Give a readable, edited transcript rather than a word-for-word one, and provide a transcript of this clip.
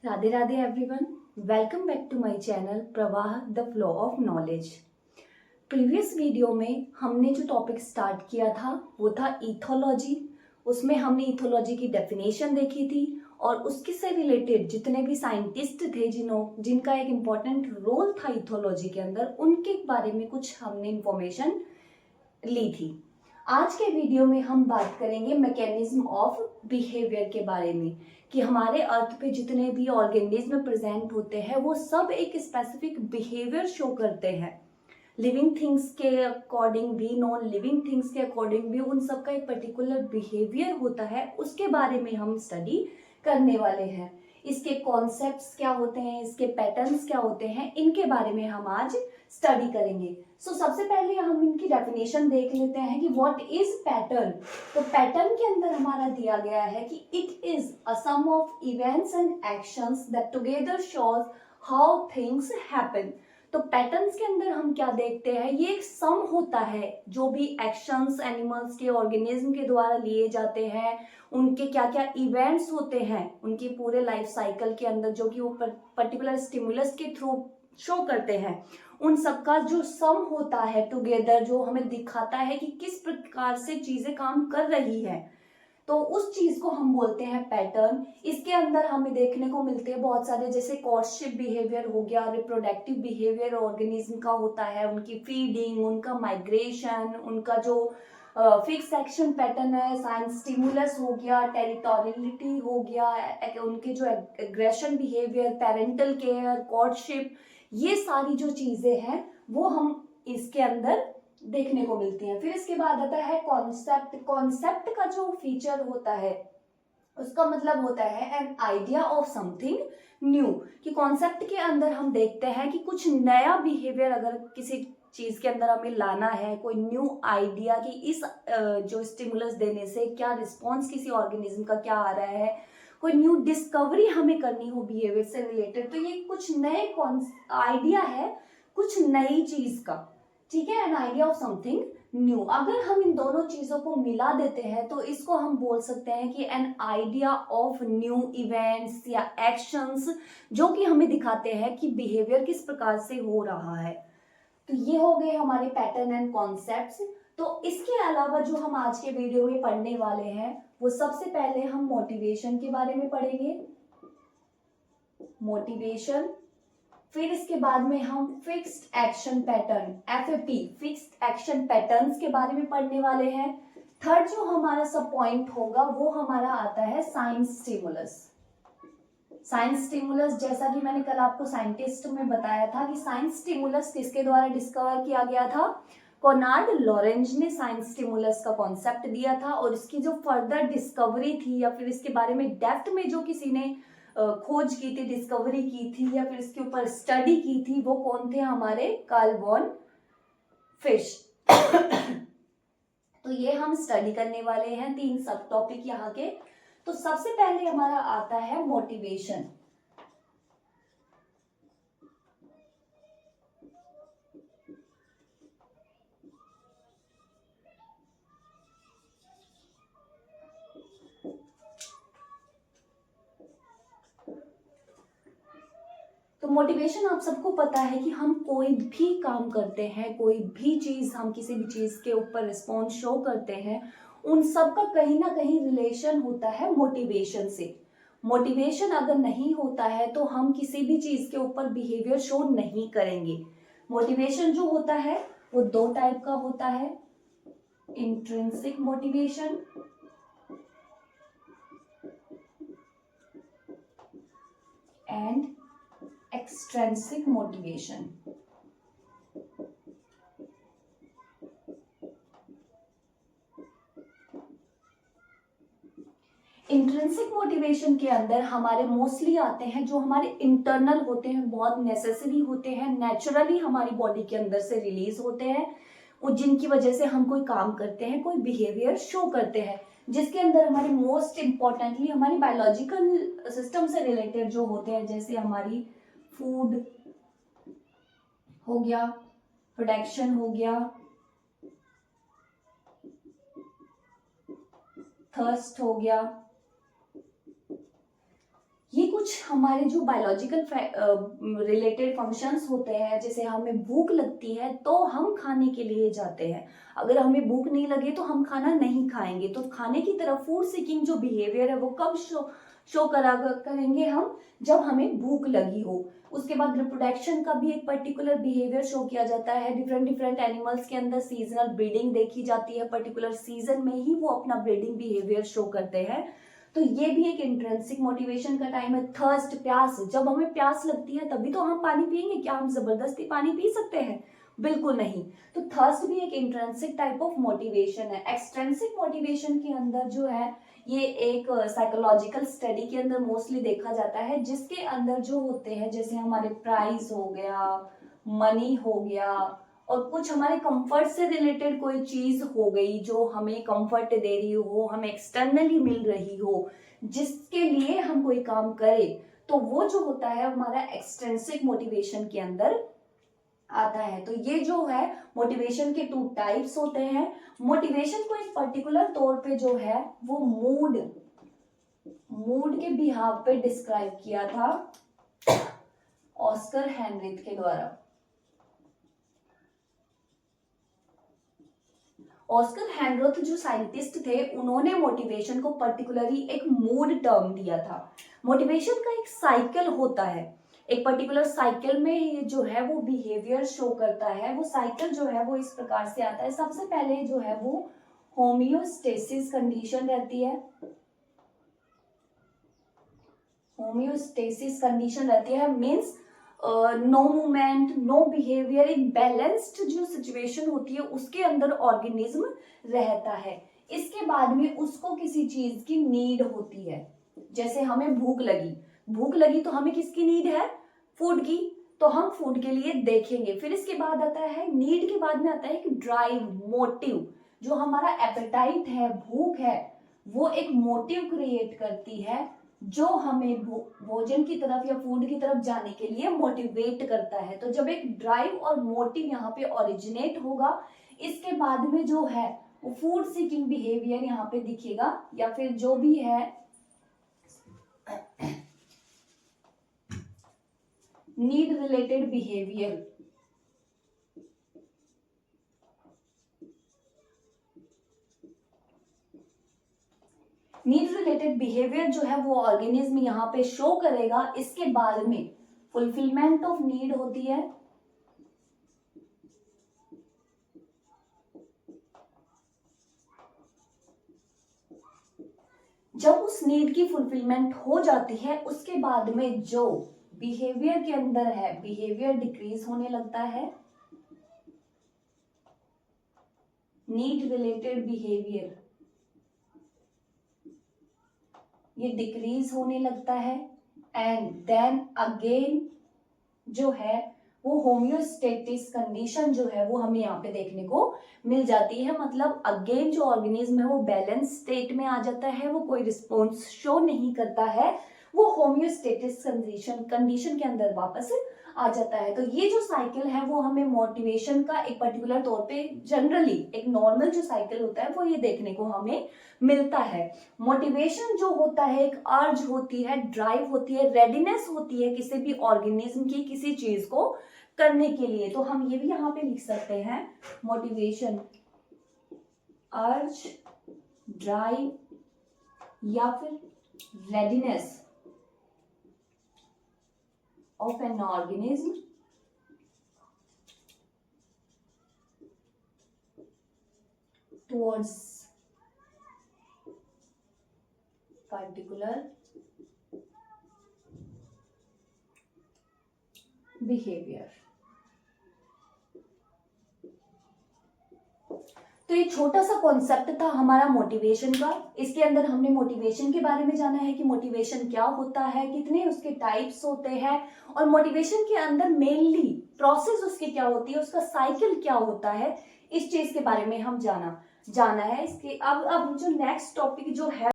Radhe Radhe everyone, welcome back to my channel Pravah the flow of knowledge. Previous video में हमने जो topic start किया था वो था इथोलॉजी। उसमें हमने इथोलॉजी की डेफिनेशन देखी थी और उसके से रिलेटेड जितने भी साइंटिस्ट थे जिनका एक इम्पॉर्टेंट रोल था इथोलॉजी के अंदर, उनके बारे में कुछ हमने इंफॉर्मेशन ली थी। आज के वीडियो में हम बात करेंगे मैकेनिज्म ऑफ बिहेवियर के बारे में कि हमारे अर्थ पे जितने भी ऑर्गेनिज्म प्रेजेंट होते हैं वो सब एक स्पेसिफिक बिहेवियर शो करते हैं। लिविंग थिंग्स के अकॉर्डिंग भी, नॉन लिविंग थिंग्स के अकॉर्डिंग भी उन सब का एक पर्टिकुलर बिहेवियर होता है। उसके बारे में हम स्टडी करने वाले हैं। इसके कॉन्सेप्ट्स क्या होते हैं, इसके पैटर्न्स क्या होते हैं, इनके बारे में हम आज स्टडी करेंगे। सबसे पहले हम इनकी डेफिनेशन देख लेते हैं कि व्हाट इज पैटर्न। तो पैटर्न के अंदर हमारा दिया गया है कि it is a sum of events and actions that together shows how things happen. तो पैटर्न्स के अंदर हम क्या देखते हैं, ये एक सम होता है जो भी एक्शंस एनिमल्स के, ऑर्गेनिज्म के द्वारा लिए जाते हैं, उनके क्या क्या इवेंट्स होते हैं उनकी पूरे लाइफ साइकिल के अंदर, जो कि वो पर्टिकुलर स्टिमुलस के थ्रू शो करते हैं, उन सबका जो सम होता है टुगेदर, जो हमें दिखाता है कि किस प्रकार से चीजें काम कर रही है, तो उस चीज को हम बोलते हैं पैटर्न। इसके अंदर हमें देखने को मिलते हैं बहुत सारे, जैसे कोर्टशिप बिहेवियर हो गया, रिप्रोडक्टिव बिहेवियर ऑर्गेनिज्म का होता है, उनकी फीडिंग, उनका माइग्रेशन, उनका जो फिक्स एक्शन पैटर्न है, साइंस स्टिमुलस हो गया, टेरिटोरियलिटी हो गया, उनके जो aggression behaviour, parental care, courtship, ये सारी जो चीजें हैं वो हम इसके अंदर देखने को मिलती हैं। फिर इसके बाद आता है कॉन्सेप्ट। कॉन्सेप्ट का जो फीचर होता है उसका मतलब होता है an idea of something new, कि कॉन्सेप्ट के अंदर हम देखते हैं कि कुछ नया बिहेवियर अगर किसी चीज के अंदर हमें लाना है, कोई न्यू आइडिया कि इस जो स्टिमुलस देने से क्या रिस्पॉन्स किसी ऑर्गेनिज्म का क्या आ रहा है, कोई न्यू डिस्कवरी हमें करनी हो बिहेवियर से रिलेटेड, तो ये कुछ नए आइडिया है कुछ नई चीज का, ठीक है, an idea of something new. अगर हम इन दोनों चीजों को मिला देते हैं तो इसको हम बोल सकते हैं कि an idea of new events या एक्शंस, जो कि हमें दिखाते हैं कि बिहेवियर किस प्रकार से हो रहा है। तो ये हो गए हमारे पैटर्न एंड कॉन्सेप्ट्स। तो इसके अलावा जो हम आज के वीडियो में पढ़ने वाले हैं वो सबसे पहले हम मोटिवेशन के बारे में पढ़ेंगे, मोटिवेशन। फिर इसके बाद में हम fixed action pattern, FAP, fixed action patterns के बारे में पढ़ने वाले हैं। थर्ड जो हमारा सब पॉइंट होगा वो हमारा आता है साइंस स्टिमुलस। साइंस स्टिमुलस, जैसा कि मैंने कल आपको साइंटिस्ट में बताया था कि साइंस स्टिमुलस किसके द्वारा डिस्कवर किया गया था, कोनार्ड लॉरेंज ने साइंस स्टिमुलस का कॉन्सेप्ट दिया था, और इसकी जो फर्दर डिस्कवरी थी या फिर इसके बारे में डेप्थ में जो किसी ने खोज की थी, डिस्कवरी की थी या फिर इसके ऊपर स्टडी की थी, वो कौन थे, हमारे कार्ल वॉन फिश। तो ये हम स्टडी करने वाले हैं, 3 सब टॉपिक यहाँ के। तो सबसे पहले हमारा आता है मोटिवेशन। तो मोटिवेशन आप सबको पता है कि हम कोई भी काम करते हैं, कोई भी चीज, हम किसी भी चीज के ऊपर रिस्पॉन्स शो करते हैं, उन सब का कहीं ना कहीं रिलेशन होता है मोटिवेशन से। मोटिवेशन अगर नहीं होता है तो हम किसी भी चीज के ऊपर बिहेवियर शो नहीं करेंगे। मोटिवेशन जो होता है वो 2 टाइप का होता है, intrinsic motivation and extrinsic motivation. Intrinsic motivation के अंदर हमारे मोस्टली आते हैं जो हमारे इंटरनल होते हैं, बहुत नेसेसरी होते हैं, नेचुरली हमारी बॉडी के अंदर से रिलीज होते हैं, और जिनकी वजह से हम कोई काम करते हैं, कोई बिहेवियर शो करते हैं, जिसके अंदर हमारी मोस्ट इंपॉर्टेंटली हमारी बायोलॉजिकल सिस्टम से रिलेटेड जो होते हैं, जैसे हमारी फूड हो गया, प्रोडक्शन हो गया, थर्स्ट हो गया, ये कुछ कुछ हमारे जो बायोलॉजिकल रिलेटेड फंक्शंस होते हैं, जैसे हमें भूख लगती है तो हम खाने के लिए जाते हैं, अगर हमें भूख नहीं लगे तो हम खाना नहीं खाएंगे। तो खाने की तरफ फूड सीकिंग जो बिहेवियर है वो कब शो करेंगे हम, जब हमें भूख लगी हो। उसके बाद रिप्रोडक्शन का भी एक पर्टिकुलर बिहेवियर शो किया जाता है। डिफरेंट डिफरेंट एनिमल्स के अंदर सीजनल ब्रीडिंग देखी जाती है, पर्टिकुलर सीजन में ही वो अपना ब्रीडिंग बिहेवियर शो करते हैं। तो ये भी एक इंट्रिंसिक मोटिवेशन का टाइम है। थर्स्ट, प्यास, जब हमें प्यास लगती है तभी तो हम पानी पिएंगे, क्या हम जबरदस्ती पानी पी सकते हैं? बिल्कुल नहीं। तो थर्स्ट भी एक इंट्रिंसिक टाइप ऑफ मोटिवेशन है। एक्सट्रिंसिक मोटिवेशन के अंदर जो है ये एक साइकोलॉजिकल स्टडी के अंदर मोस्टली देखा जाता है, जिसके अंदर जो होते हैं जैसे हमारे प्राइज हो गया, मनी हो गया, और कुछ हमारे कंफर्ट से रिलेटेड कोई चीज हो गई जो हमें कंफर्ट दे रही हो, हमें एक्सटर्नली मिल रही हो, जिसके लिए हम कोई काम करें, तो वो जो होता है हमारा एक्सट्रिंसिक मोटिवेशन के अंदर आता है। तो ये जो है मोटिवेशन के टू टाइप्स होते हैं। मोटिवेशन को एक पर्टिकुलर तौर पे जो है वो मूड के बिहाव पे डिस्क्राइब किया था ऑस्कर हेनरिथ के द्वारा। ऑस्कर हेनरिथ जो साइंटिस्ट थे, उन्होंने मोटिवेशन को पर्टिकुलरली एक मूड टर्म दिया था। मोटिवेशन का एक साइकिल होता है, एक पर्टिकुलर साइकिल में ये जो है वो बिहेवियर शो करता है। वो साइकिल जो है वो इस प्रकार से आता है। सबसे पहले जो है वो होमियोस्टेसिस कंडीशन रहती है। होमियोस्टेसिस कंडीशन रहती है means no movement, no behaviour, एक बैलेंस्ड जो सिचुएशन होती है उसके अंदर ऑर्गेनिज्म रहता है। इसके बाद में उसको किसी चीज की नीड होती है। जैसे हमें भूख लगी तो हमें किसकी नीड है? फूड की। तो हम फूड के लिए देखेंगे। फिर इसके बाद आता है नीड के बाद में आता है कि ड्राइव, मोटिव। जो हमारा एपेटाइट है, भूख है, वो एक मोटिव क्रिएट करती है जो हमें भोजन की तरफ या फूड की तरफ जाने के लिए मोटिवेट करता है। तो जब एक ड्राइव और मोटिव यहाँ पे ओरिजिनेट होगा, इसके बाद में जो है वो फूड सीकिंग बिहेवियर यहाँ पे दिखेगा, या फिर जो भी है need related behaviour. Need related behaviour जो है वो ऑर्गेनिज्म यहाँ पे शो करेगा। इसके बाद में फुलफिलमेंट ऑफ नीड होती है। जब उस नीड की फुलफिलमेंट हो जाती है, उसके बाद में जो बिहेवियर के अंदर है, बिहेवियर डिक्रीज होने लगता है। नीड रिलेटेड बिहेवियर ये डिक्रीज होने लगता है। एंड देन अगेन जो है वो होमियोस्टेटिस कंडीशन जो है वो हमें यहाँ पे देखने को मिल जाती है। मतलब अगेन जो ऑर्गेनिज्म है वो बैलेंस स्टेट में आ जाता है, वो कोई रिस्पॉन्स शो नहीं करता है, वो होमियोस्टेटिस कंडीशन के अंदर वापस आ जाता है। तो ये जो साइकिल है वो हमें मोटिवेशन का एक पर्टिकुलर तौर पे जनरली एक नॉर्मल जो साइकिल होता है वो ये देखने को हमें मिलता है। मोटिवेशन जो होता है एक अर्ज होती है, ड्राइव होती है, रेडीनेस होती है किसी भी ऑर्गेनिज्म की किसी चीज को करने के लिए। तो हम ये भी यहाँ पे लिख सकते हैं मोटिवेशन अर्ज, ड्राइव या फिर readiness of an organism towards particular behavior। तो ये छोटा सा कॉन्सेप्ट था हमारा मोटिवेशन का। इसके अंदर हमने मोटिवेशन के बारे में जाना है कि मोटिवेशन क्या होता है, कितने उसके टाइप्स होते हैं, और मोटिवेशन के अंदर मेनली प्रोसेस उसकी क्या होती है, उसका साइकिल क्या होता है, इस चीज के बारे में हम जाना है। इसके अब जो नेक्स्ट टॉपिक जो है